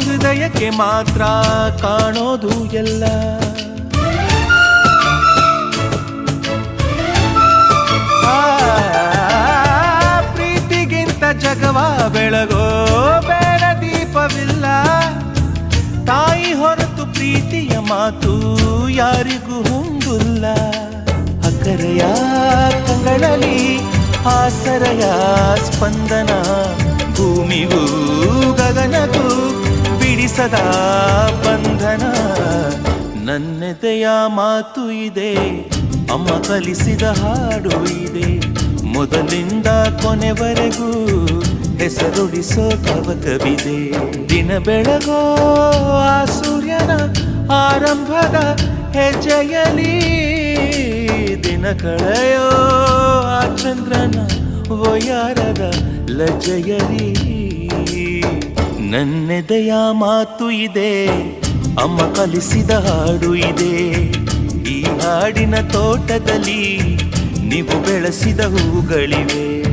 ಹೃದಯಕ್ಕೆ ಮಾತ್ರ ಕಾಣೋದು ಎಲ್ಲ. ಪ್ರೀತಿಗಿಂತ ಜಗವ ಬೆಳಗೋ ಬೇಡ ದೀಪವಿಲ್ಲ. ತಾಯಿ ಹೊರತು ಪ್ರೀತಿಯ ಮಾತು ಯಾರಿಗೂ ಹೊಂದಿಲ್ಲ. ಅಕ್ಕರೆಯ ಕಂಗಳಲ್ಲಿ ಆಸರೆಯ ಸ್ಪಂದನ, ಭೂಮಿಗೂ ಗಗನಗೂ ಬಿಡಿಸದ ಬಂಧನ. ನನ್ನೆದೆಯ ಮಾತು ಇದೆ, ಅಮ್ಮ ಕಲಿಸಿದ ಹಾಡು ಇದೆ. ಮೊದಲಿಂದ ಕೊನೆವರೆಗೂ ಹೆಸರುಡಿಸೋ ತವಕವಿದೆ. ದಿನ ಬೆಳಗೋ ಆ ಸೂರ್ಯನ ಆರಂಭದ ಹೆಜ್ಜೆಯಲಿ, ದಿನ ಕಳೆಯೋ ಆ ಚಂದ್ರನ ವಯಾರದ ಲಜ್ಜೆಯಲಿ. ನನ್ನೆದೆಯ ಮಾತು ಇದೆ, ಅಮ್ಮ ಕಲಿಸಿದ ಹಾಡು ಇದೆ. ಈ ಹಾಡಿನ ತೋಟದಲ್ಲಿ ನೀವು ಬೆಳೆಸಿದ ಹೂಗಳಿವೆ.